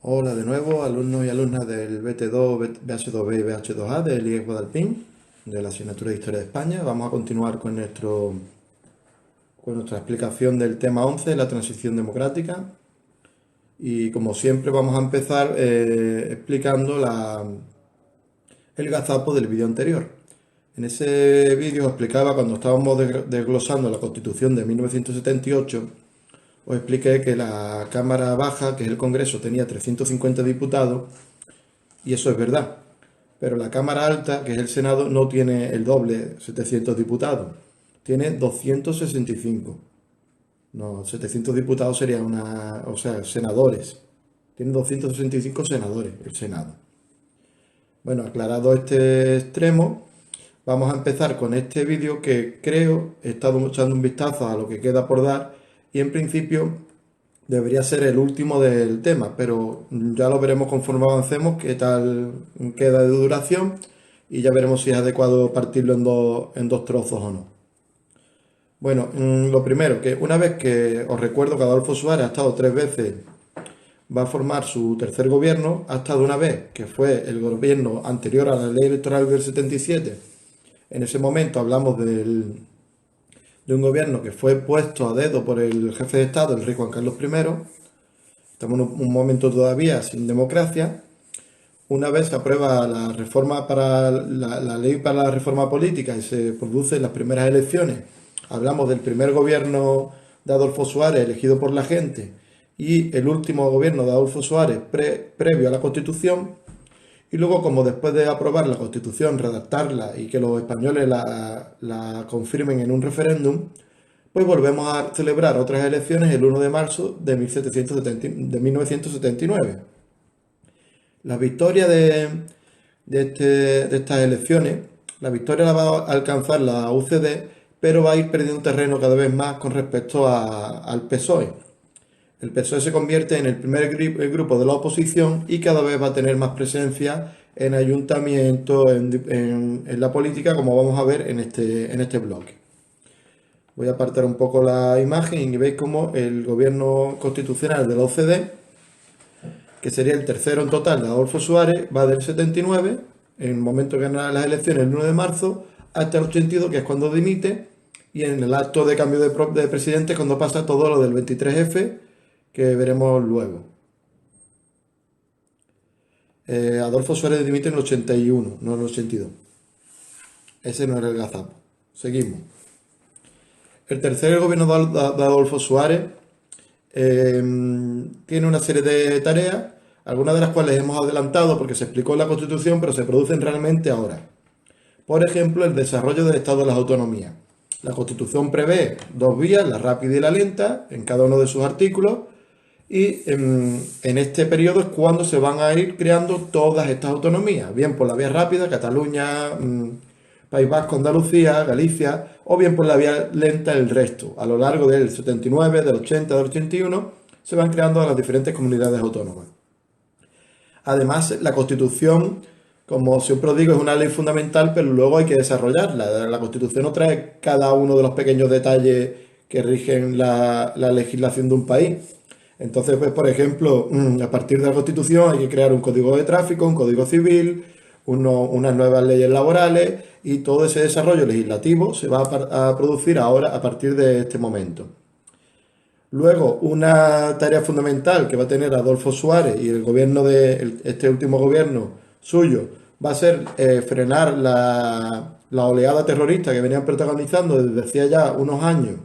Hola de nuevo, alumnos y alumnas del BT2, BH2B y BH2A del IES Guadalpín, de la asignatura de Historia de España. Vamos a continuar con nuestra explicación del tema 11, la transición democrática. Y como siempre vamos a empezar explicando el gazapo del vídeo anterior. En ese vídeo os explicaba, cuando estábamos desglosando la Constitución de 1978, os expliqué que la Cámara Baja, que es el Congreso, tenía 350 diputados, y eso es verdad. Pero la Cámara Alta, que es el Senado, no tiene el doble, 700 diputados. Tiene 265. No, 700 diputados serían o sea, senadores. Tiene 265 senadores el Senado. Bueno, aclarado este extremo, vamos a empezar con este vídeo que creo, he estado echando un vistazo a lo que queda por dar y en principio debería ser el último del tema, pero ya lo veremos conforme avancemos qué tal queda de duración y ya veremos si es adecuado partirlo en dos trozos o no. Bueno, lo primero, que una vez que os recuerdo que Adolfo Suárez ha estado 3 veces, va a formar su tercer gobierno, ha estado una vez, que fue el gobierno anterior a la ley electoral del 77. En ese momento hablamos de un gobierno que fue puesto a dedo por el jefe de Estado, el rey Juan Carlos I. Estamos en un momento todavía sin democracia. Una vez se aprueba la reforma para la ley para la reforma política y se producen las primeras elecciones, hablamos del primer gobierno de Adolfo Suárez elegido por la gente y el último gobierno de Adolfo Suárez previo a la Constitución. Y luego, como después de aprobar la Constitución, redactarla y que los españoles la confirmen en un referéndum, pues volvemos a celebrar otras elecciones el 1 de marzo de 1979. La victoria de estas elecciones, la victoria la va a alcanzar la UCD, pero va a ir perdiendo terreno cada vez más con respecto al PSOE. El PSOE se convierte en el primer grupo de la oposición y cada vez va a tener más presencia en ayuntamientos, en la política, como vamos a ver en este bloque. Voy a apartar un poco la imagen y veis cómo el gobierno constitucional de la OCDE, que sería el tercero en total de Adolfo Suárez, va del 79, en el momento que gana las elecciones el 1 de marzo, hasta el 82, que es cuando dimite, y en el acto de cambio de presidente cuando pasa todo lo del 23F, que veremos luego. Adolfo Suárez dimite en el 81, no en el 82. Ese no era el gazapo. Seguimos. El tercer gobierno de Adolfo Suárez tiene una serie de tareas, algunas de las cuales hemos adelantado porque se explicó en la Constitución, pero se producen realmente ahora. Por ejemplo, el desarrollo del Estado de las Autonomías. La Constitución prevé dos vías, la rápida y la lenta, en cada uno de sus artículos, y en este periodo es cuando se van a ir creando todas estas autonomías, bien por la vía rápida, Cataluña, País Vasco, Andalucía, Galicia, o bien por la vía lenta el resto. A lo largo del 79, del 80, del 81, se van creando las diferentes comunidades autónomas. Además, la Constitución, como siempre os digo, es una ley fundamental, pero luego hay que desarrollarla. La Constitución no trae cada uno de los pequeños detalles que rigen la legislación de un país. Entonces, pues, por ejemplo, a partir de la Constitución hay que crear un código de tráfico, un código civil, unas nuevas leyes laborales y todo ese desarrollo legislativo se va a producir ahora a partir de este momento. Luego, una tarea fundamental que va a tener Adolfo Suárez y el gobierno este último gobierno suyo va a ser frenar la oleada terrorista que venían protagonizando desde hacía ya unos años,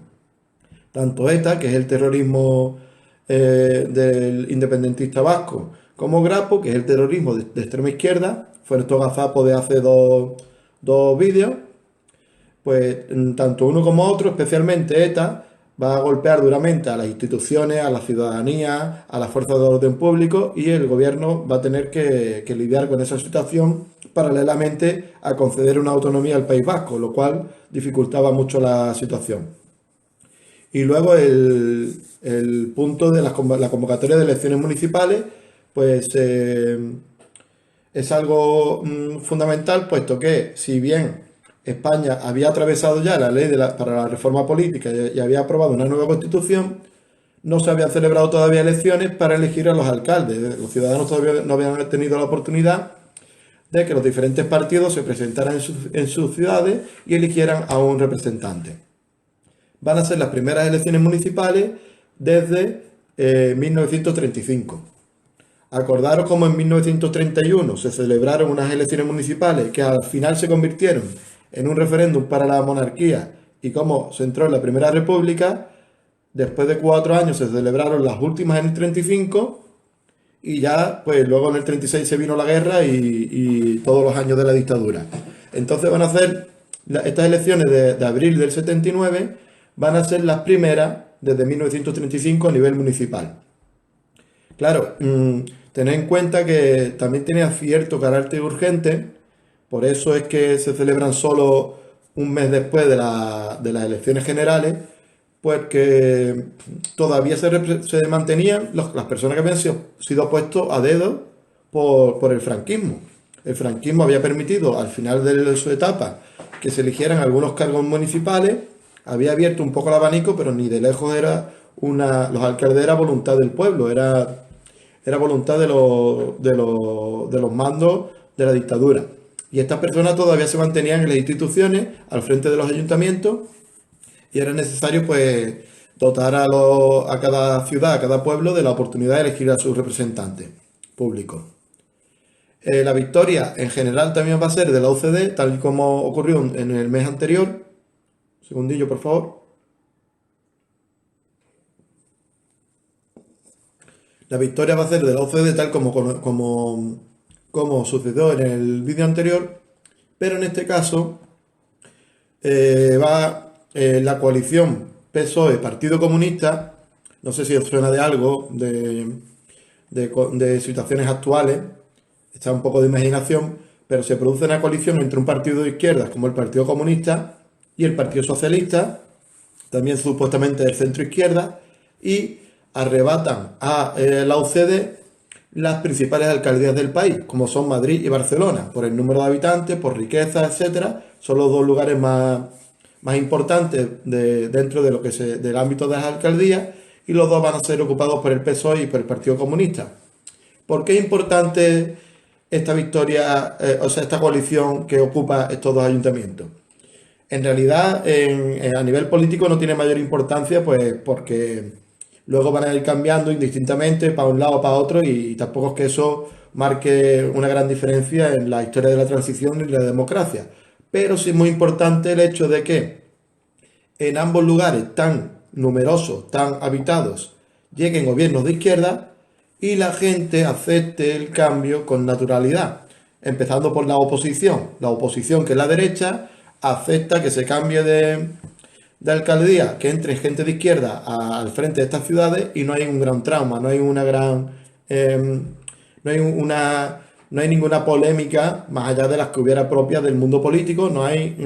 tanto ETA, que es el terrorismo del independentista vasco, como Grapo, que es el terrorismo de extrema izquierda. Fue estos gazapos de hace dos vídeos. Pues tanto uno como otro, especialmente ETA, va a golpear duramente a las instituciones, a la ciudadanía, a las fuerzas de orden público, y el gobierno va a tener que lidiar con esa situación paralelamente a conceder una autonomía al País Vasco, lo cual dificultaba mucho la situación. Y luego el punto de la convocatoria de elecciones municipales, pues es algo fundamental, puesto que si bien España había atravesado ya la ley para la reforma política y había aprobado una nueva constitución, no se habían celebrado todavía elecciones para elegir a los alcaldes. Los ciudadanos todavía no habían tenido la oportunidad de que los diferentes partidos se presentaran en sus ciudades y eligieran a un representante. Van a ser las primeras elecciones municipales desde 1935. Acordaros cómo en 1931 se celebraron unas elecciones municipales que al final se convirtieron en un referéndum para la monarquía y cómo se entró en la Primera República. Después de 4 años se celebraron las últimas en el 35 y ya, pues luego en el 36 se vino la guerra y todos los años de la dictadura. Entonces van a ser, estas elecciones de abril del 79 van a ser las primeras desde 1935 a nivel municipal. Claro, tened en cuenta que también tiene cierto carácter urgente, por eso es que se celebran solo un mes después de las elecciones generales, pues que todavía se mantenían las personas que habían sido puestos a dedo por el franquismo. El franquismo había permitido al final de su etapa que se eligieran algunos cargos municipales, había abierto un poco el abanico, pero ni de lejos era los alcaldes era voluntad del pueblo, era voluntad de los mandos de la dictadura. Y estas personas todavía se mantenían en las instituciones, al frente de los ayuntamientos, y era necesario pues dotar a cada ciudad, a cada pueblo de la oportunidad de elegir a sus representantes públicos. La victoria en general también va a ser de la UCD, tal y como ocurrió en el mes anterior. Segundillo, por favor. La victoria va a ser de la UCD tal como sucedió en el vídeo anterior, pero en este caso va la coalición PSOE-Partido Comunista, no sé si os suena de algo, de situaciones actuales, está un poco de imaginación, pero se produce una coalición entre un partido de izquierdas como el Partido Comunista y el Partido Socialista, también supuestamente del centro izquierda, y arrebatan a la UCD las principales alcaldías del país, como son Madrid y Barcelona, por el número de habitantes, por riqueza, etcétera. Son los dos lugares más importantes dentro de del ámbito de las alcaldías, y los dos van a ser ocupados por el PSOE y por el Partido Comunista. ¿Por qué es importante esta victoria, o sea, esta coalición que ocupa estos dos ayuntamientos? En realidad, a nivel político no tiene mayor importancia, pues porque luego van a ir cambiando indistintamente para un lado o para otro, y tampoco es que eso marque una gran diferencia en la historia de la transición y la democracia. Pero sí es muy importante el hecho de que en ambos lugares tan numerosos, tan habitados, lleguen gobiernos de izquierda y la gente acepte el cambio con naturalidad. Empezando por la oposición. La oposición, que es la derecha, acepta que se cambie de alcaldía, que entre gente de izquierda al frente de estas ciudades, y no hay un gran trauma, no hay una gran... no hay no hay ninguna polémica más allá de las que hubiera propias del mundo político, no hay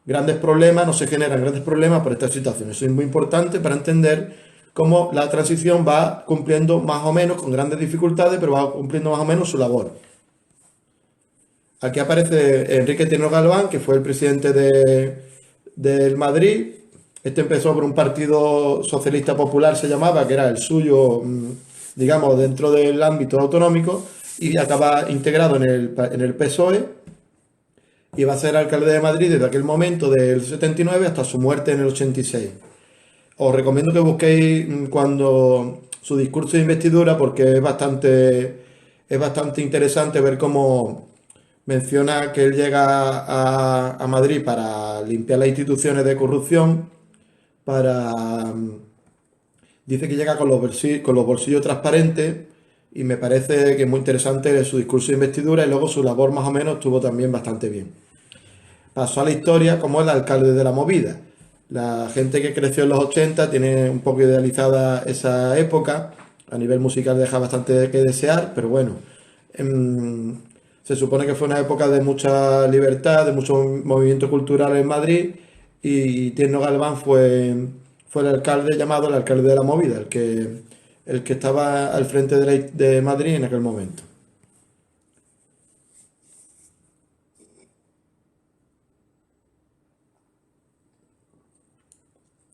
grandes problemas, no se generan grandes problemas por esta situación. Eso es muy importante para entender cómo la transición va cumpliendo más o menos, con grandes dificultades, pero va cumpliendo más o menos su labor. Aquí aparece Enrique Teno Galván, que fue el presidente del Madrid. Este empezó por un partido socialista popular, se llamaba, que era el suyo, digamos, dentro del ámbito autonómico, y acaba integrado en el PSOE, y va a ser alcalde de Madrid desde aquel momento, del 79 hasta su muerte en el 86. Os recomiendo que busquéis cuando su discurso de investidura, porque es bastante interesante ver cómo menciona que él llega a Madrid para limpiar las instituciones de corrupción, para dice que llega con los bolsillos transparentes, y me parece que es muy interesante su discurso de investidura, y luego su labor más o menos estuvo también bastante bien. Pasó a la historia como el alcalde de la movida. La gente que creció en los 80 tiene un poco idealizada esa época. A nivel musical deja bastante que desear, pero bueno, em, se supone que fue una época de mucha libertad, de mucho movimiento cultural en Madrid, y Tierno Galván fue el alcalde, llamado el alcalde de la movida, el que estaba al frente de Madrid en aquel momento.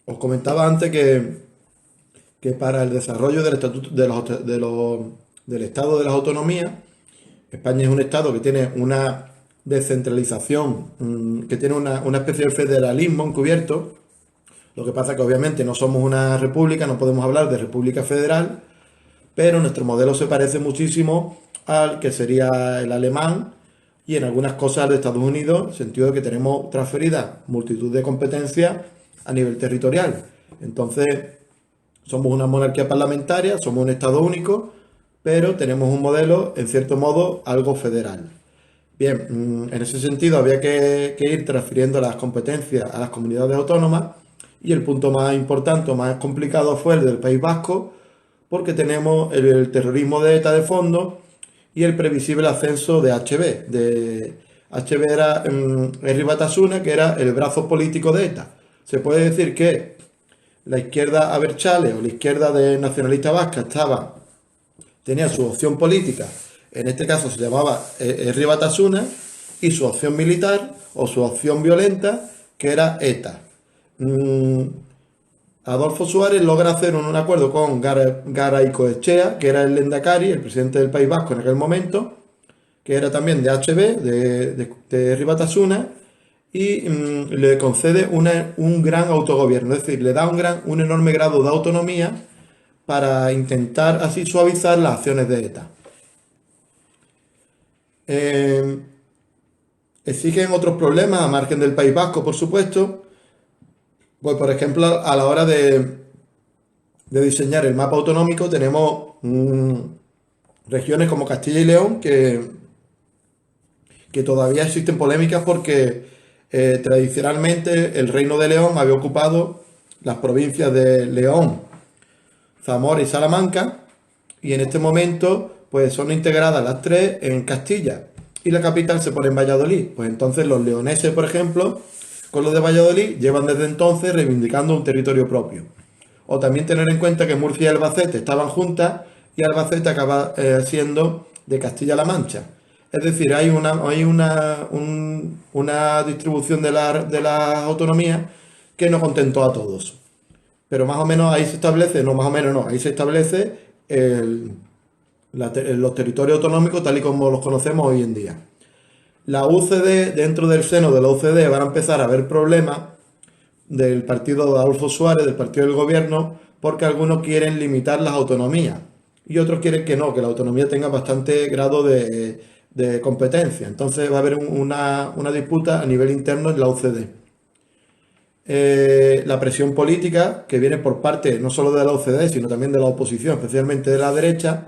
Os comentaba antes que que para el desarrollo del estatuto del Estado de las Autonomías, España es un Estado que tiene una descentralización, que tiene una especie de federalismo encubierto. Lo que pasa es que obviamente no somos una república, no podemos hablar de república federal, pero nuestro modelo se parece muchísimo al que sería el alemán y en algunas cosas de Estados Unidos, en el sentido de que tenemos transferida multitud de competencias a nivel territorial. Entonces, somos una monarquía parlamentaria, somos un Estado único, pero tenemos un modelo, en cierto modo, algo federal. Bien, en ese sentido había que ir transfiriendo las competencias a las comunidades autónomas y el punto más importante o más complicado fue el del País Vasco, porque tenemos el terrorismo de ETA de fondo y el previsible ascenso de HB. HB era Herri Batasuna, que era el brazo político de ETA. Se puede decir que la izquierda Abertzale o la izquierda de nacionalista vasca tenía su opción política, en este caso se llamaba Herri Batasuna, y su opción militar o su opción violenta, que era ETA. Adolfo Suárez logra hacer un acuerdo con Garaycoechea, que era el Lehendakari, el presidente del País Vasco en aquel momento, que era también de HB, de Herri Batasuna, y le concede un gran autogobierno, es decir, le da un enorme grado de autonomía para intentar así suavizar las acciones de ETA. Exigen otros problemas a margen del País Vasco, por supuesto. Pues, por ejemplo, a la hora de diseñar el mapa autonómico tenemos regiones como Castilla y León que todavía existen polémicas porque tradicionalmente el Reino de León había ocupado las provincias de León, Zamora y Salamanca, y en este momento pues son integradas las tres en Castilla y la capital se pone en Valladolid. Pues entonces los leoneses, por ejemplo, con los de Valladolid, llevan desde entonces reivindicando un territorio propio. O también tener en cuenta que Murcia y Albacete estaban juntas y Albacete acaba siendo de Castilla-La Mancha. Es decir, hay una distribución de las autonomías que no contentó a todos. Pero más o menos ahí se establece, no más o menos no, ahí se establece los territorios autonómicos tal y como los conocemos hoy en día. La UCD, dentro del seno de la UCD van a empezar a haber problemas del partido de Adolfo Suárez, del partido del gobierno, porque algunos quieren limitar las autonomías y otros quieren que no, que la autonomía tenga bastante grado de competencia. Entonces va a haber una disputa a nivel interno en la UCD. La presión política que viene por parte no solo de la OCDE, sino también de la oposición, especialmente de la derecha,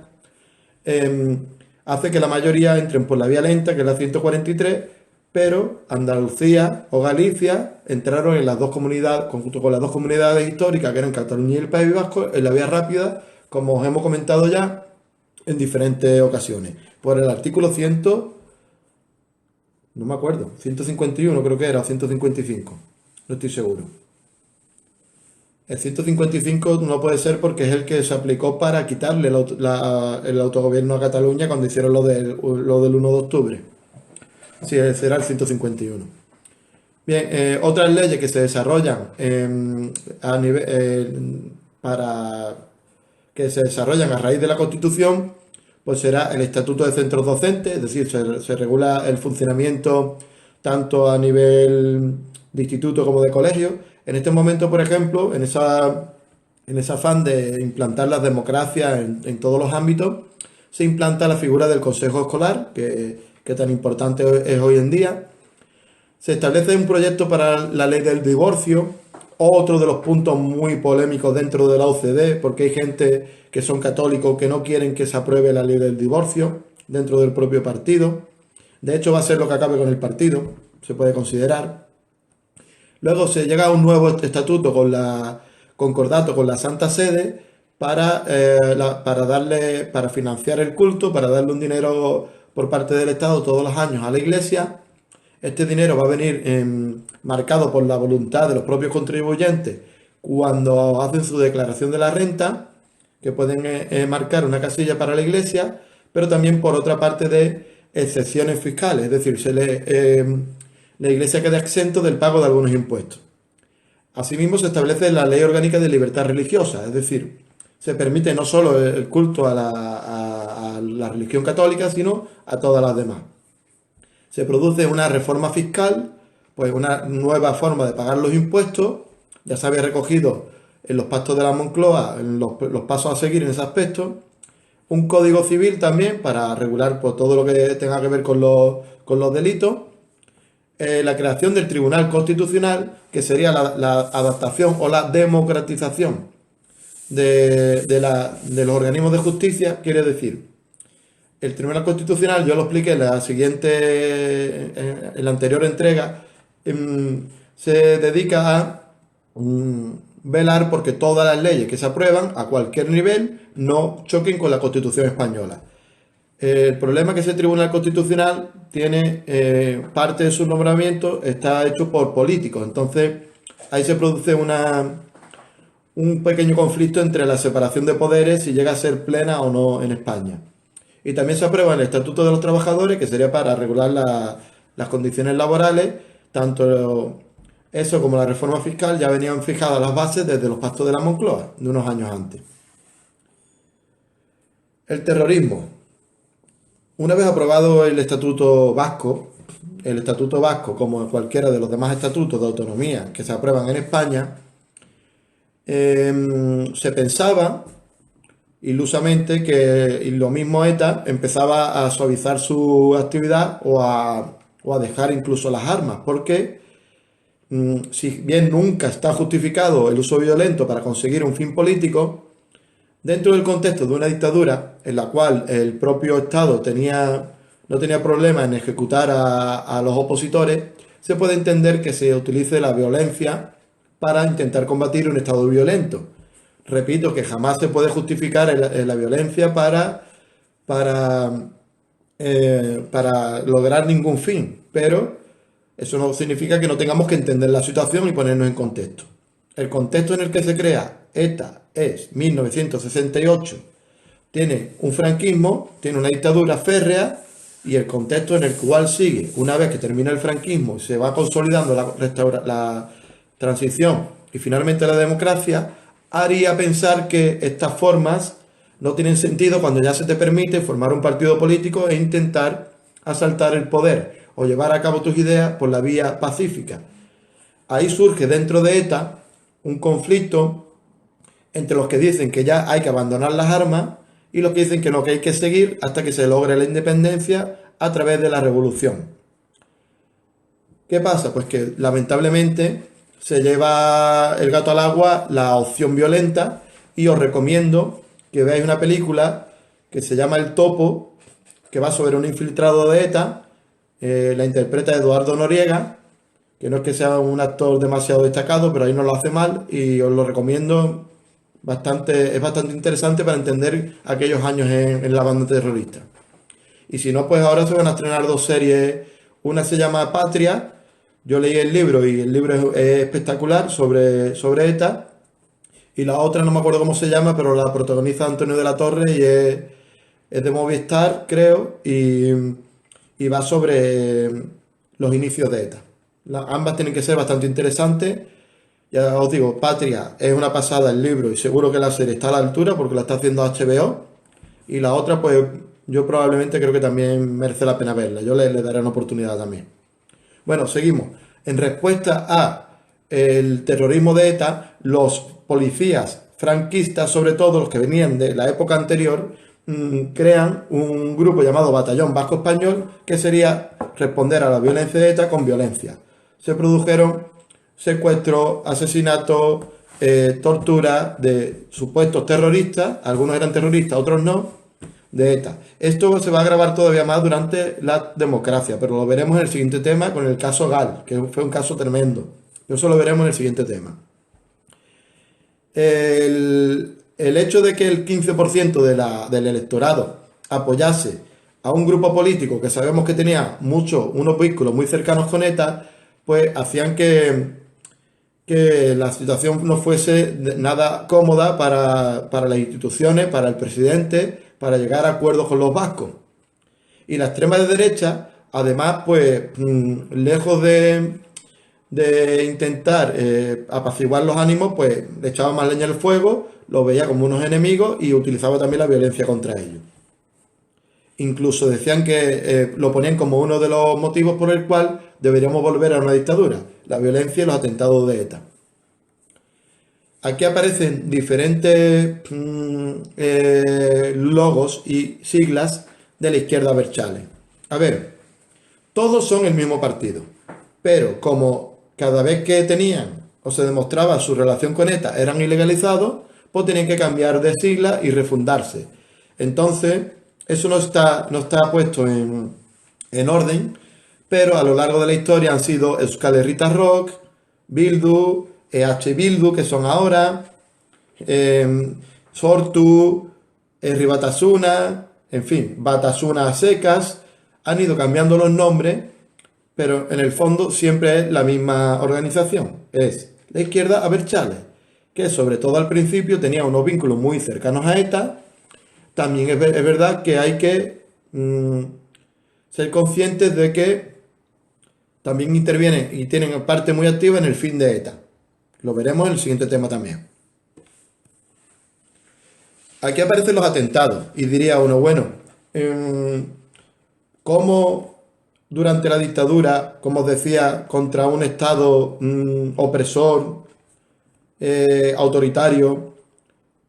hace que la mayoría entren por la vía lenta, que es la 143, pero Andalucía o Galicia entraron en las dos comunidades, junto con las dos comunidades históricas, que eran Cataluña y el País Vasco, en la vía rápida, como os hemos comentado ya en diferentes ocasiones. Por el artículo 100, no me acuerdo, 151 creo que era, o 155. No estoy seguro. El 155 no puede ser porque es el que se aplicó para quitarle el autogobierno a Cataluña cuando hicieron lo del 1 de octubre. Sí, será el 151. Bien, otras leyes que se desarrollan a raíz de la Constitución, pues será el Estatuto de Centros Docentes, es decir, se regula el funcionamiento tanto a nivel de instituto como de colegio. En este momento, por ejemplo, en ese afán de implantar las democracias en todos los ámbitos, se implanta la figura del consejo escolar, que tan importante es hoy en día. Se establece un proyecto para la ley del divorcio, otro de los puntos muy polémicos dentro de la OCDE, porque hay gente que son católicos que no quieren que se apruebe la ley del divorcio dentro del propio partido. De hecho, va a ser lo que acabe con el partido, se puede considerar. Luego se llega a un nuevo estatuto concordato con la Santa Sede para financiar el culto, para darle un dinero por parte del Estado todos los años a la Iglesia. Este dinero va a venir marcado por la voluntad de los propios contribuyentes cuando hacen su declaración de la renta, que pueden marcar una casilla para la Iglesia, pero también por otra parte de excepciones fiscales, es decir, la Iglesia queda exento del pago de algunos impuestos. Asimismo, se establece la Ley Orgánica de Libertad Religiosa, es decir, se permite no solo el culto a la religión católica, sino a todas las demás. Se produce una reforma fiscal, pues una nueva forma de pagar los impuestos, ya se había recogido en los pactos de la Moncloa, en los pasos a seguir en ese aspecto. Un código civil también para regular pues, todo lo que tenga que ver con los delitos. La creación del Tribunal Constitucional, que sería la adaptación o la democratización de los organismos de justicia. Quiere decir, el Tribunal Constitucional, yo lo expliqué en la anterior entrega, se dedica a velar porque todas las leyes que se aprueban a cualquier nivel no choquen con la Constitución española. El problema es que ese Tribunal Constitucional tiene parte de su nombramiento está hecho por políticos, entonces ahí se produce un pequeño conflicto entre la separación de poderes, si llega a ser plena o no en España. Y también se aprueba el Estatuto de los Trabajadores, que sería para regular las condiciones laborales. Tanto eso como la reforma fiscal ya venían fijadas las bases desde los pactos de la Moncloa, de unos años antes. El terrorismo. Una vez aprobado el Estatuto Vasco, como cualquiera de los demás estatutos de autonomía que se aprueban en España, se pensaba ilusamente que lo mismo ETA empezaba a suavizar su actividad o a dejar incluso las armas, porque si bien nunca está justificado el uso violento para conseguir un fin político, dentro del contexto de una dictadura en la cual el propio Estado no tenía problema en ejecutar a los opositores, se puede entender que se utilice la violencia para intentar combatir un Estado violento. Repito que jamás se puede justificar la violencia para lograr ningún fin, pero eso no significa que no tengamos que entender la situación y ponernos en contexto. El contexto en el que se crea ETA es 1968, tiene un franquismo, tiene una dictadura férrea, y el contexto en el cual sigue, una vez que termina el franquismo y se va consolidando la transición y finalmente la democracia, haría pensar que estas formas no tienen sentido cuando ya se te permite formar un partido político e intentar asaltar el poder o llevar a cabo tus ideas por la vía pacífica. Ahí surge dentro de ETA un conflicto entre los que dicen que ya hay que abandonar las armas y los que dicen que no, que hay que seguir hasta que se logre la independencia a través de la revolución. ¿Qué pasa? Pues que lamentablemente se lleva el gato al agua la opción violenta, y os recomiendo que veáis una película que se llama El Topo, que va sobre un infiltrado de ETA, la interpreta Eduardo Noriega, que no es que sea un actor demasiado destacado, pero ahí no lo hace mal y os lo recomiendo bastante, es bastante interesante para entender aquellos años en la banda terrorista. Y si no, pues ahora se van a estrenar dos series, una se llama Patria, yo leí el libro y el libro es espectacular sobre ETA, y la otra no me acuerdo cómo se llama, pero la protagoniza Antonio de la Torre y es de Movistar, creo, y va sobre los inicios de ETA. Ambas tienen que ser bastante interesantes. Ya os digo, Patria es una pasada el libro y seguro que la serie está a la altura porque la está haciendo HBO. Y la otra, pues yo probablemente creo que también merece la pena verla. Yo le daré una oportunidad también. Bueno, seguimos. En respuesta a el terrorismo de ETA, los policías franquistas, sobre todo los que venían de la época anterior, crean un grupo llamado Batallón Vasco Español, que sería responder a la violencia de ETA con violencia. Se produjeron secuestros, asesinatos, torturas de supuestos terroristas, algunos eran terroristas, otros no, de ETA. Esto se va a agravar todavía más durante la democracia, pero lo veremos en el siguiente tema con el caso Gal, que fue un caso tremendo. Eso lo veremos en el siguiente tema. El hecho de que el 15% del electorado apoyase a un grupo político que sabemos que tenía unos vínculos muy cercanos con ETA, pues hacían que la situación no fuese nada cómoda para las instituciones, para el presidente, para llegar a acuerdos con los vascos. Y la extrema derecha, además, pues lejos de de intentar apaciguar los ánimos, pues le echaba más leña al fuego, los veía como unos enemigos y utilizaba también la violencia contra ellos. Incluso decían que lo ponían como uno de los motivos por el cual deberíamos volver a una dictadura, la violencia y los atentados de ETA. Aquí aparecen diferentes logos y siglas de la izquierda Berchale. A ver, todos son el mismo partido, pero como cada vez que tenían o se demostraba su relación con ETA eran ilegalizados, pues tenían que cambiar de sigla y refundarse. Entonces, eso no está puesto en orden, pero a lo largo de la historia han sido Euskal Herritar Rock, Bildu, EH Bildu, que son ahora, Sortu, Herri Batasuna, en fin, Batasuna a secas, han ido cambiando los nombres, pero en el fondo siempre es la misma organización, es la izquierda Abertzale, que sobre todo al principio tenía unos vínculos muy cercanos a ETA. También es verdad que hay que ser conscientes de que también intervienen y tienen parte muy activa en el fin de ETA. Lo veremos en el siguiente tema también. Aquí aparecen los atentados y diría uno, bueno, ¿cómo durante la dictadura, como os decía, contra un Estado opresor, autoritario,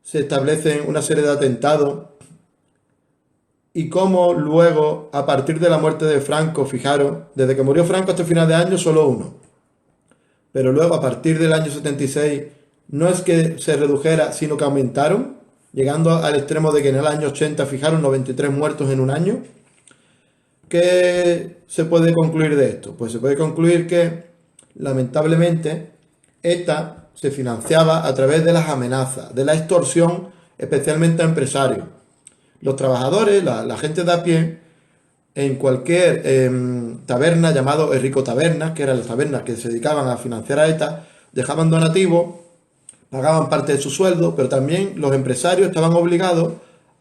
se establecen una serie de atentados? Y cómo luego, a partir de la muerte de Franco, fijaros, desde que murió Franco hasta el final de año, solo uno. Pero luego, a partir del año 76, no es que se redujera, sino que aumentaron, llegando al extremo de que en el año 80 fijaron 93 muertos en un año. ¿Qué se puede concluir de esto? Pues se puede concluir que, lamentablemente, ETA se financiaba a través de las amenazas, de la extorsión, especialmente a empresarios. Los trabajadores, la gente de a pie, en cualquier taberna llamado Enrico Tabernas, que eran las tabernas que se dedicaban a financiar a ETA, dejaban donativos, pagaban parte de su sueldo, pero también los empresarios estaban obligados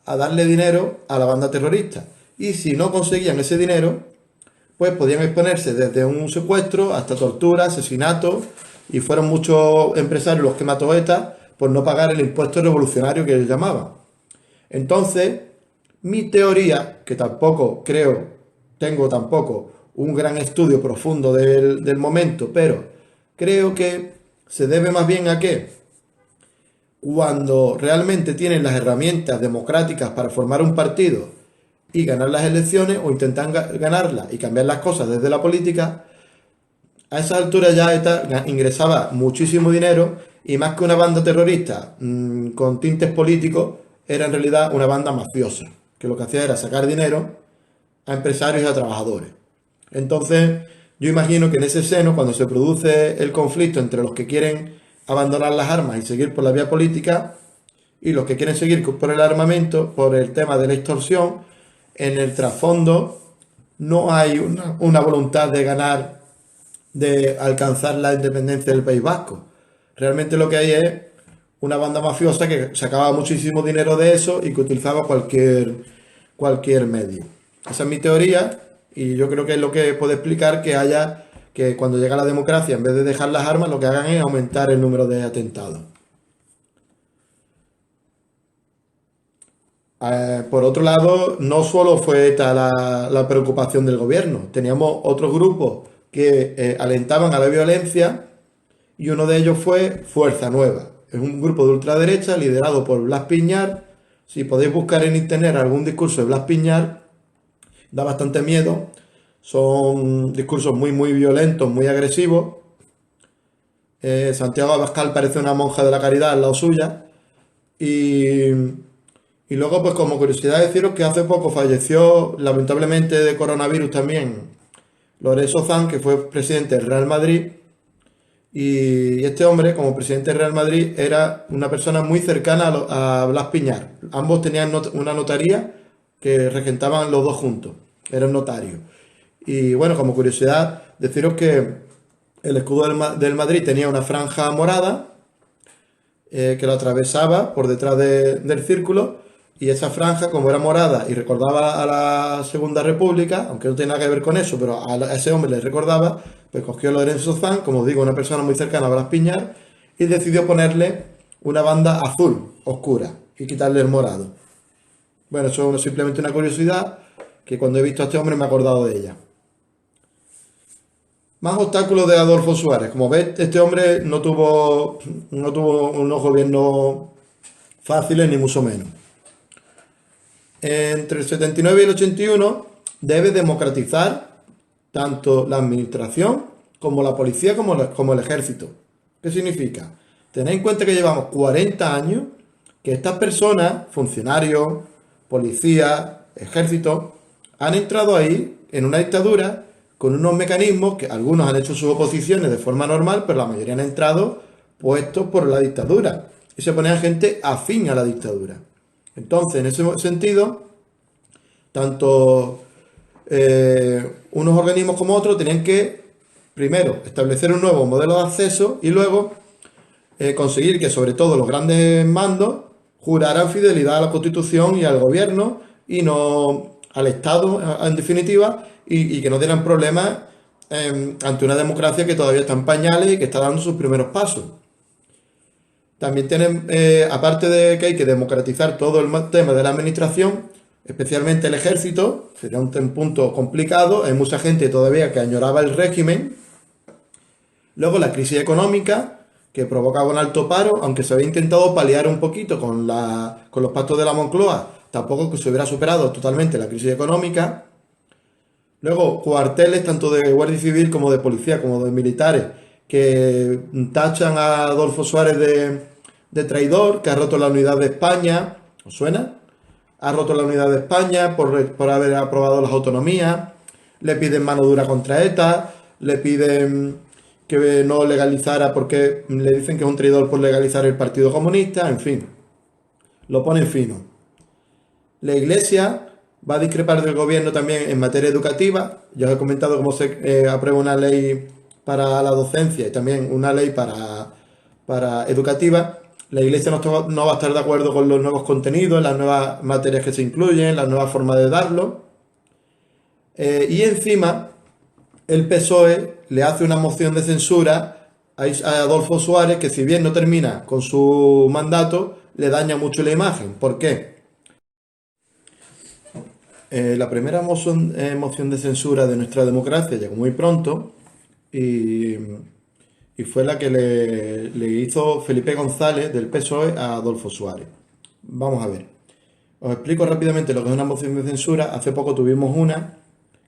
a darle dinero a la banda terrorista. Y si no conseguían ese dinero, pues podían exponerse desde un secuestro hasta tortura, asesinato, y fueron muchos empresarios los que mató ETA por no pagar el impuesto revolucionario que ellos llamaban. Entonces, mi teoría, que tampoco tengo tampoco un gran estudio profundo del momento, pero creo que se debe más bien a que cuando realmente tienen las herramientas democráticas para formar un partido y ganar las elecciones o intentar ganarlas y cambiar las cosas desde la política, a esa altura ya ETA ingresaba muchísimo dinero y más que una banda terrorista con tintes políticos, era en realidad una banda mafiosa, que lo que hacía era sacar dinero a empresarios y a trabajadores. Entonces, yo imagino que en ese seno, cuando se produce el conflicto entre los que quieren abandonar las armas y seguir por la vía política y los que quieren seguir por el armamento, por el tema de la extorsión, en el trasfondo no hay una voluntad de ganar, de alcanzar la independencia del País Vasco. Realmente lo que hay es una banda mafiosa que sacaba muchísimo dinero de eso y que utilizaba cualquier medio. Esa es mi teoría y yo creo que es lo que puede explicar que cuando llega la democracia, en vez de dejar las armas, lo que hagan es aumentar el número de atentados. Por otro lado, no solo fue esta la preocupación del gobierno, teníamos otros grupos que alentaban a la violencia y uno de ellos fue Fuerza Nueva. Es un grupo de ultraderecha liderado por Blas Piñar. Si podéis buscar en internet algún discurso de Blas Piñar, da bastante miedo. Son discursos muy violentos, muy agresivos. Santiago Abascal parece una monja de la caridad al lado suya. Y luego, pues como curiosidad, deciros que hace poco falleció, lamentablemente de coronavirus también, Lorenzo Zan, que fue presidente del Real Madrid. Y este hombre, como presidente del Real Madrid, era una persona muy cercana a Blas Piñar. Ambos tenían una notaría que regentaban los dos juntos. Eran notarios. Y bueno, como curiosidad, deciros que el escudo del Madrid tenía una franja morada que lo atravesaba por detrás del círculo. y esa franja, como era morada y recordaba a la Segunda República, aunque no tiene nada que ver con eso, pero a ese hombre le recordaba, pues cogió Lorenzo Sanz, como os digo, una persona muy cercana a Blas Piñar, y decidió ponerle una banda azul, oscura, y quitarle el morado. Bueno, eso es simplemente una curiosidad que cuando he visto a este hombre me he acordado de ella. Más obstáculos de Adolfo Suárez. Como ves, este hombre no tuvo unos gobiernos fáciles, ni mucho menos. Entre el 79 y el 81 debe democratizar tanto la administración como la policía como el ejército. ¿Qué significa? Tened en cuenta que llevamos 40 años que estas personas, funcionarios, policías, ejércitos, han entrado ahí en una dictadura con unos mecanismos que algunos han hecho sus oposiciones de forma normal, pero la mayoría han entrado puestos por la dictadura y se ponían gente afín a la dictadura. Entonces, en ese sentido, tanto unos organismos como otros tenían que, primero, establecer un nuevo modelo de acceso y luego conseguir que, sobre todo, los grandes mandos juraran fidelidad a la Constitución y al gobierno y no al Estado, en definitiva, y que no dieran problemas ante una democracia que todavía está en pañales y que está dando sus primeros pasos. También tienen, aparte de que hay que democratizar todo el tema de la administración, especialmente el ejército, sería un punto complicado, hay mucha gente todavía que añoraba el régimen. Luego la crisis económica, que provocaba un alto paro, aunque se había intentado paliar un poquito con los pactos de la Moncloa, tampoco que se hubiera superado totalmente la crisis económica. Luego, cuarteles tanto de Guardia Civil como de policía, como de militares, que tachan a Adolfo Suárez de traidor, que ha roto la unidad de España. ¿Os suena? Ha roto la unidad de España por haber aprobado las autonomías. Le piden mano dura contra ETA. Le piden que no legalizara porque le dicen que es un traidor por legalizar el Partido Comunista. En fin, lo ponen fino. La Iglesia va a discrepar del gobierno también en materia educativa. Ya os he comentado cómo se aprueba una ley para la docencia y también una ley para educativa. La Iglesia no va a estar de acuerdo con los nuevos contenidos, las nuevas materias que se incluyen, las nuevas formas de darlo. Y encima, el PSOE le hace una moción de censura a Adolfo Suárez que, si bien no termina con su mandato, le daña mucho la imagen. ¿Por qué? La primera moción de censura de nuestra democracia llegó muy pronto y fue la que le hizo Felipe González del PSOE a Adolfo Suárez. Vamos a ver. Os explico rápidamente lo que es una moción de censura. Hace poco tuvimos una,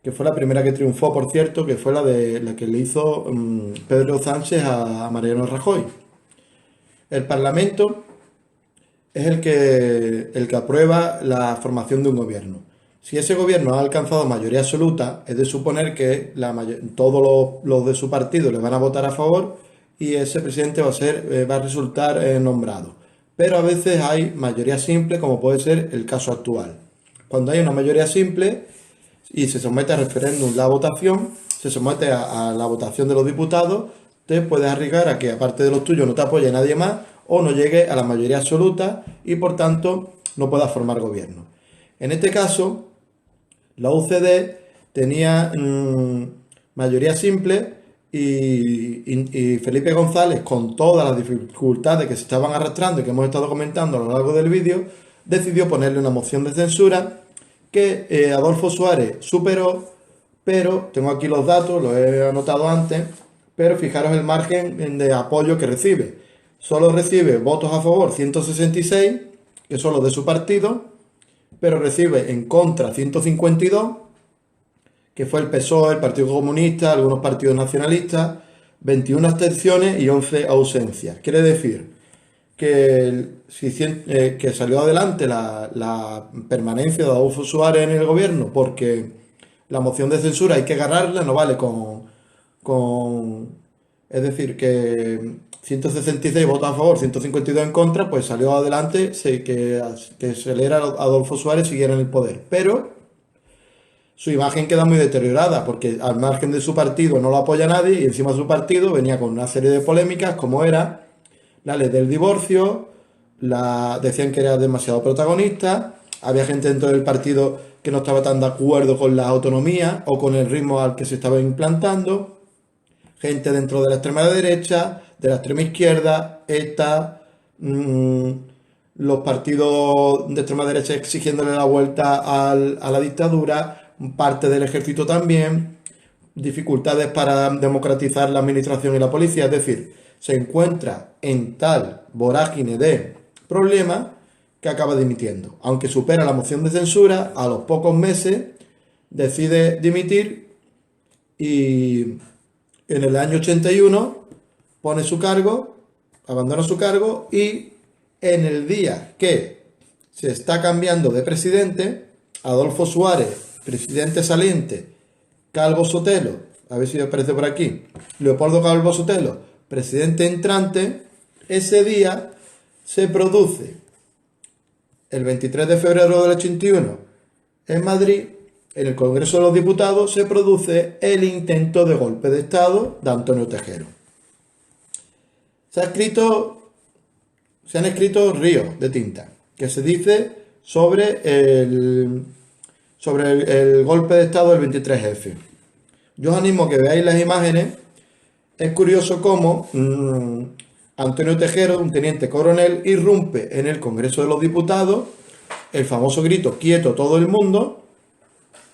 que fue la primera que triunfó, por cierto, que fue la que le hizo Pedro Sánchez a Mariano Rajoy. El Parlamento es el que aprueba la formación de un gobierno. Si ese gobierno ha alcanzado mayoría absoluta, es de suponer que todos los de su partido le van a votar a favor y ese presidente va a resultar nombrado. Pero a veces hay mayoría simple, como puede ser el caso actual. Cuando hay una mayoría simple y se somete a referéndum la votación, se somete a la votación de los diputados, te puedes arriesgar a que, aparte de los tuyos, no te apoye nadie más o no llegue a la mayoría absoluta y, por tanto, no puedas formar gobierno. En este caso, la UCD tenía mayoría simple y Felipe González, con todas las dificultades que se estaban arrastrando y que hemos estado comentando a lo largo del vídeo, decidió ponerle una moción de censura que Adolfo Suárez superó, pero tengo aquí los datos, los he anotado antes, pero fijaros el margen de apoyo que recibe. Solo recibe votos a favor 166, que son los de su partido, pero recibe en contra 152, que fue el PSOE, el Partido Comunista, algunos partidos nacionalistas, 21 abstenciones y 11 ausencias. Quiere decir que salió adelante la permanencia de Adolfo Suárez en el gobierno, porque la moción de censura hay que agarrarla, no vale es decir, que 166 votos a favor, 152 en contra, pues salió adelante que se le era Adolfo Suárez siguiera en el poder. Pero su imagen queda muy deteriorada porque, al margen de su partido, no lo apoya nadie y encima su partido venía con una serie de polémicas, como era la ley del divorcio, decían que era demasiado protagonista, había gente dentro del partido que no estaba tan de acuerdo con la autonomía o con el ritmo al que se estaba implantando, gente dentro de la extrema derecha, de la extrema izquierda, ETA, los partidos de extrema derecha exigiéndole la vuelta a la dictadura, parte del ejército también, dificultades para democratizar la administración y la policía, es decir, se encuentra en tal vorágine de problemas que acaba dimitiendo. Aunque supera la moción de censura, a los pocos meses decide dimitir y en el año 81 pone su cargo, abandona su cargo y en el día que se está cambiando de presidente, Adolfo Suárez, presidente saliente, Calvo Sotelo, a ver si aparece por aquí, Leopoldo Calvo Sotelo, presidente entrante, ese día se produce el 23 de febrero del 81 en Madrid, en el Congreso de los Diputados, se produce el intento de golpe de Estado de Antonio Tejero. Se han escrito ríos de tinta que se dice sobre el golpe de Estado del 23F. Yo os animo a que veáis las imágenes. Es curioso cómo Antonio Tejero, un teniente coronel, irrumpe en el Congreso de los Diputados, el famoso grito "quieto todo el mundo",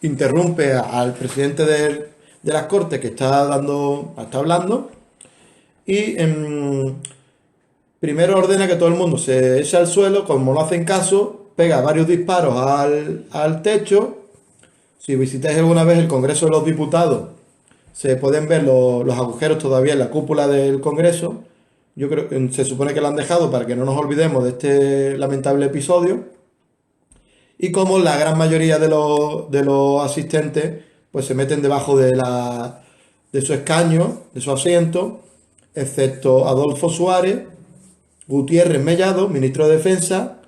interrumpe al presidente de las Cortes que está hablando y primero ordena que todo el mundo se eche al suelo. Como no hacen caso, pega varios disparos al techo. Si visitáis alguna vez el Congreso de los Diputados, se pueden ver los agujeros todavía en la cúpula del Congreso. Yo creo que se supone que lo han dejado para que no nos olvidemos de este lamentable episodio. Y como la gran mayoría de los asistentes pues se meten debajo de su escaño, de su asiento, excepto Adolfo Suárez, Gutiérrez Mellado, ministro de Defensa,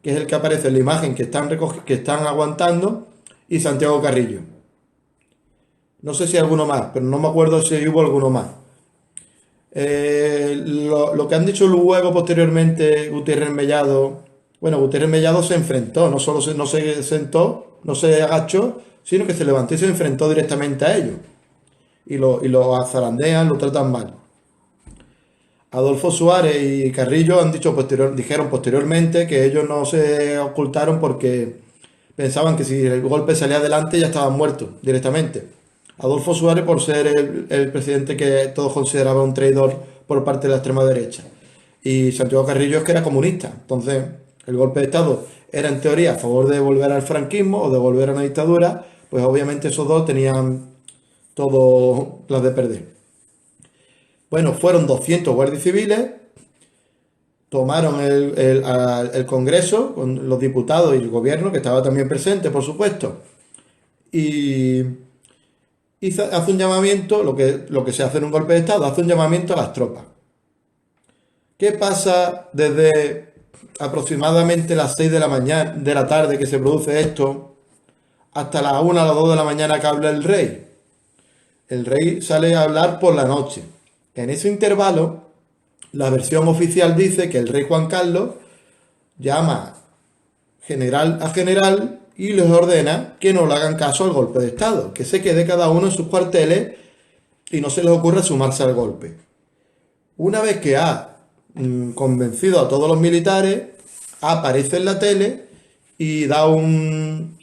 que es el que aparece en la imagen que están aguantando, y Santiago Carrillo. No sé si hay alguno más, pero no me acuerdo si hubo alguno más. Lo que han dicho luego posteriormente Gutiérrez Mellado, bueno, Gutiérrez Mellado se enfrentó, no solo no se sentó, no se agachó, sino que se levantó y se enfrentó directamente a ellos. Y lo azarandean, lo tratan mal. Adolfo Suárez y Carrillo dijeron posteriormente que ellos no se ocultaron porque pensaban que si el golpe salía adelante ya estaban muertos directamente. Adolfo Suárez por ser el presidente que todos consideraban un traidor por parte de la extrema derecha. Y Santiago Carrillo es que era comunista. Entonces, el golpe de Estado era en teoría a favor de volver al franquismo o de volver a una dictadura. Pues obviamente esos dos tenían todo las de perder. Bueno, fueron 200 guardias civiles, tomaron el Congreso con los diputados y el gobierno, que estaba también presente, por supuesto, y hace un llamamiento, lo que se hace en un golpe de Estado, hace un llamamiento a las tropas. ¿Qué pasa desde aproximadamente las 6 de la tarde que se produce esto, hasta las 1 a las 2 de la mañana que habla el rey? El rey sale a hablar por la noche. En ese intervalo, la versión oficial dice que el rey Juan Carlos llama general a general y les ordena que no le hagan caso al golpe de Estado, que se quede cada uno en sus cuarteles y no se les ocurra sumarse al golpe. Una vez que ha convencido a todos los militares, aparece en la tele y da un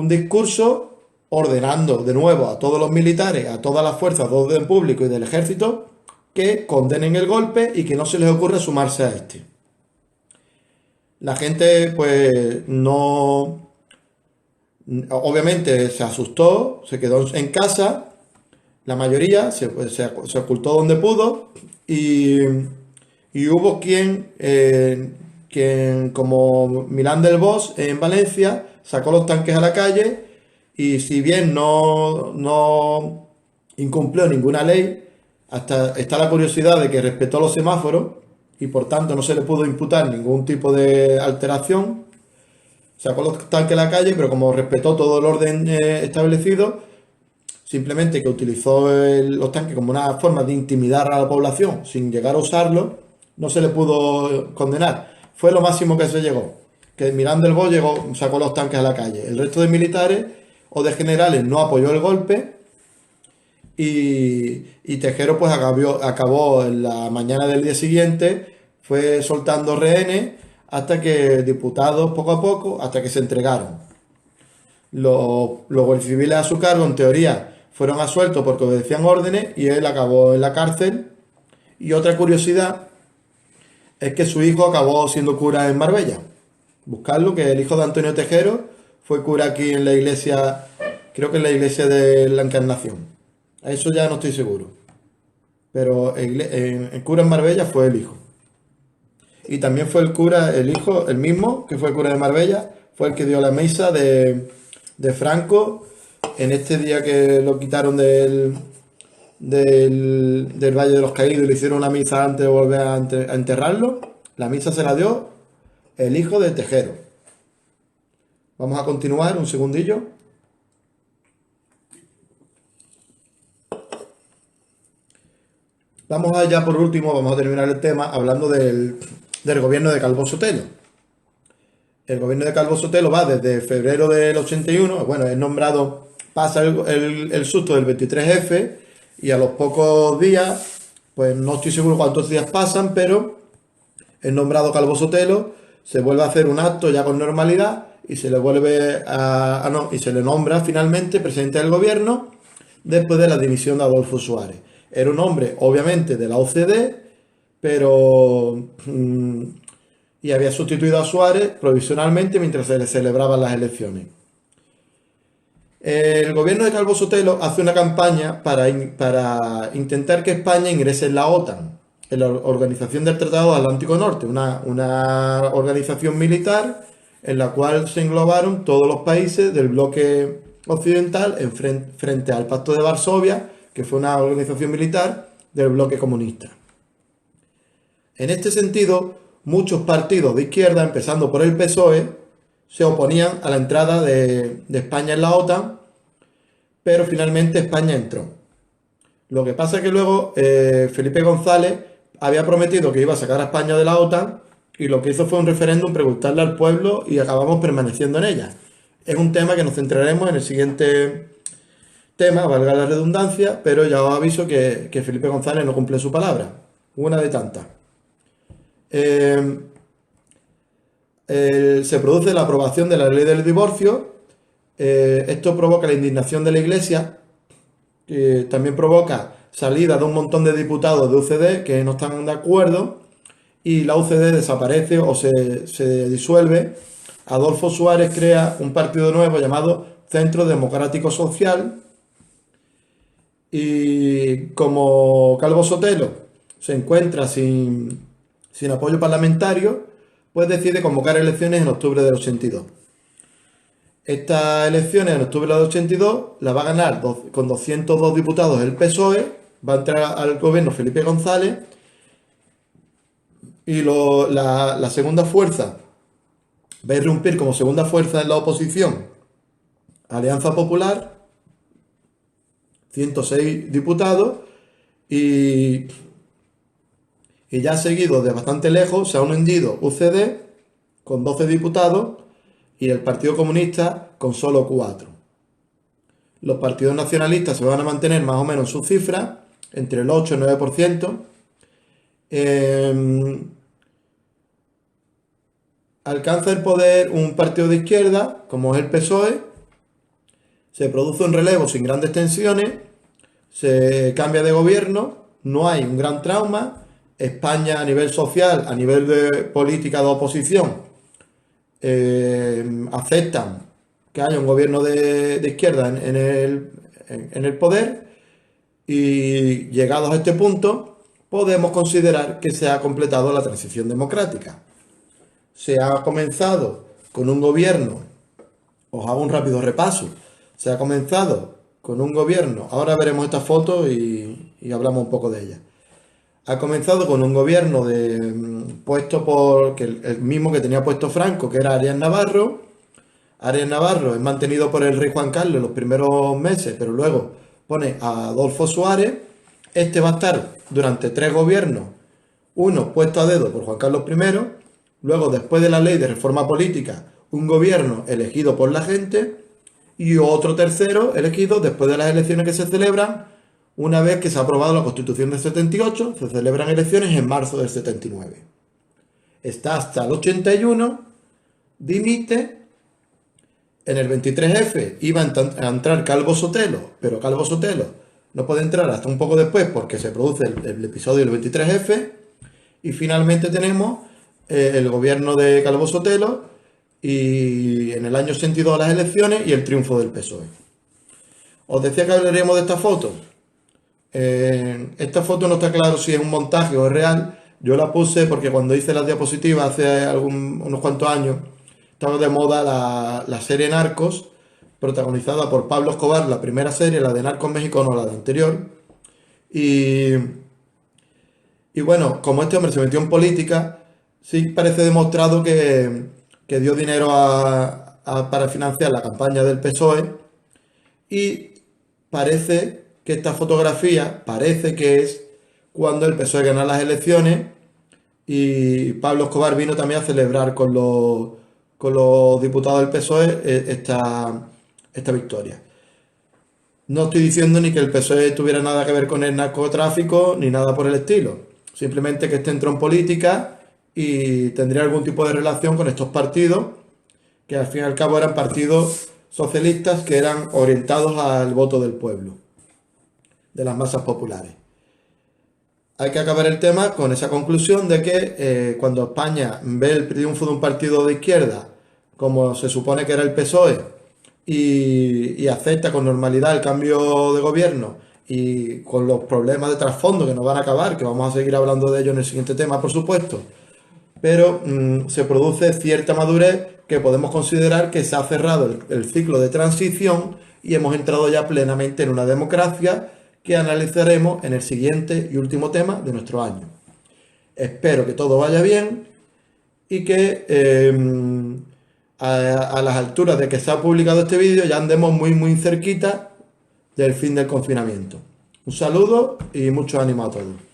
discurso ordenando de nuevo a todos los militares, a todas las fuerzas de orden público y del ejército, que condenen el golpe y que no se les ocurra sumarse a este. La gente pues no, obviamente se asustó, se quedó en casa, la mayoría se ocultó donde pudo y hubo quien como Milán del Bosch en Valencia sacó los tanques a la calle y si bien no incumplió ninguna ley, está la curiosidad de que respetó los semáforos y por tanto no se le pudo imputar ningún tipo de alteración. Sacó los tanques a la calle, pero como respetó todo el orden establecido, simplemente que utilizó los tanques como una forma de intimidar a la población sin llegar a usarlo, no se le pudo condenar. Fue lo máximo que se llegó. que Milán del Bosch llegó, sacó los tanques a la calle. El resto de militares o de generales no apoyó el golpe y Tejero pues acabó en la mañana del día siguiente, fue soltando rehenes hasta que diputados poco a poco, hasta que se entregaron. Los guardias civiles a su cargo, en teoría, fueron absueltos porque obedecían órdenes y él acabó en la cárcel. Y otra curiosidad es que su hijo acabó siendo cura en Marbella. Buscarlo, que el hijo de Antonio Tejero fue cura aquí en la iglesia, creo que en la iglesia de la Encarnación. A eso ya no estoy seguro. Pero el cura en Marbella fue el hijo. Y también fue el cura, el hijo, el mismo que fue el cura de Marbella, fue el que dio la misa de Franco en este día que lo quitaron del Valle de los Caídos y le hicieron una misa antes de volver a enterrarlo. La misa se la dio el hijo de Tejero. Vamos a continuar un segundillo. Vamos allá por último, vamos a terminar el tema hablando del gobierno de Calvo Sotelo. El gobierno de Calvo Sotelo va desde febrero del 81, bueno, es nombrado, pasa el susto del 23F y a los pocos días, pues no estoy seguro cuántos días pasan, pero es nombrado Calvo Sotelo, se vuelve a hacer un acto ya con normalidad y se le vuelve y se le nombra finalmente presidente del gobierno después de la dimisión de Adolfo Suárez. Era un hombre, obviamente, de la OCDE, pero y había sustituido a Suárez provisionalmente mientras se le celebraban las elecciones. El gobierno de Calvo Sotelo hace una campaña para intentar que España ingrese en la OTAN, en la Organización del Tratado Atlántico Norte, una organización militar en la cual se englobaron todos los países del bloque occidental frente al Pacto de Varsovia, que fue una organización militar del bloque comunista. En este sentido, muchos partidos de izquierda, empezando por el PSOE, se oponían a la entrada de España en la OTAN, pero finalmente España entró. Lo que pasa es que luego Felipe González había prometido que iba a sacar a España de la OTAN y lo que hizo fue un referéndum, preguntarle al pueblo y acabamos permaneciendo en ella. Es un tema que nos centraremos en el siguiente tema, valga la redundancia, pero ya os aviso que Felipe González no cumple su palabra, una de tantas. Se produce la aprobación de la ley del divorcio. Esto provoca la indignación de la Iglesia, también provoca salida de un montón de diputados de UCD que no están de acuerdo y la UCD desaparece o se disuelve. Adolfo Suárez crea un partido nuevo llamado Centro Democrático Social y como Calvo Sotelo se encuentra sin apoyo parlamentario, pues decide convocar elecciones en octubre del 82. Estas elecciones en octubre del 82 las va a ganar con 202 diputados el PSOE, va a entrar al gobierno Felipe González y la segunda fuerza va a irrumpir como segunda fuerza en la oposición Alianza Popular, 106 diputados y ya seguido de bastante lejos se ha hundido UCD con 12 diputados y el Partido Comunista con solo 4. Los partidos nacionalistas se van a mantener más o menos en sus cifras, entre el 8 y el 9%. Alcanza el poder un partido de izquierda, como es el PSOE, se produce un relevo sin grandes tensiones, se cambia de gobierno, no hay un gran trauma. España a nivel social, a nivel de política de oposición, aceptan que haya un gobierno de izquierda en el poder y llegados a este punto podemos considerar que se ha completado la transición democrática. Se ha comenzado con un gobierno, os hago un rápido repaso, se ha comenzado con un gobierno, ahora veremos esta foto y hablamos un poco de ella. Ha comenzado con un gobierno puesto por el mismo que tenía puesto Franco, que era Arias Navarro. Arias Navarro es mantenido por el rey Juan Carlos en los primeros meses, pero luego pone a Adolfo Suárez. Este va a estar durante 3 gobiernos, uno puesto a dedo por Juan Carlos I, Luego, después de la ley de reforma política, un gobierno elegido por la gente y otro tercero elegido después de las elecciones que se celebran. Una vez que se ha aprobado la Constitución del 78, se celebran elecciones en marzo del 79. Está hasta el 81, dimite. En el 23F iba a entrar Calvo Sotelo, pero Calvo Sotelo no puede entrar hasta un poco después porque se produce el episodio del 23F. Y finalmente tenemos el gobierno de Calvo Sotelo y en el año 82 las elecciones y el triunfo del PSOE. Os decía que hablaríamos de esta foto. Esta foto no está claro si es un montaje o es real. Yo la puse porque cuando hice las diapositivas hace unos cuantos años, estaba de moda la serie Narcos, protagonizada por Pablo Escobar, la primera serie, la de Narcos México, no la de anterior. Y bueno, como este hombre se metió en política, sí parece demostrado que dio dinero para financiar la campaña del PSOE y parece que esta fotografía parece que es cuando el PSOE gana las elecciones y Pablo Escobar vino también a celebrar con los diputados del PSOE esta victoria. No estoy diciendo ni que el PSOE tuviera nada que ver con el narcotráfico ni nada por el estilo. Simplemente que este entró en política y tendría algún tipo de relación con estos partidos, que al fin y al cabo eran partidos socialistas que eran orientados al voto del pueblo, de las masas populares. Hay que acabar el tema con esa conclusión de que cuando España ve el triunfo de un partido de izquierda, como se supone que era el PSOE, y acepta con normalidad el cambio de gobierno y con los problemas de trasfondo que nos van a acabar, que vamos a seguir hablando de ello en el siguiente tema, por supuesto, pero se produce cierta madurez que podemos considerar que se ha cerrado el ciclo de transición y hemos entrado ya plenamente en una democracia que analizaremos en el siguiente y último tema de nuestro año. Espero que todo vaya bien y que a las alturas de que se ha publicado este vídeo ya andemos muy cerquita del fin del confinamiento. Un saludo y mucho ánimo a todos.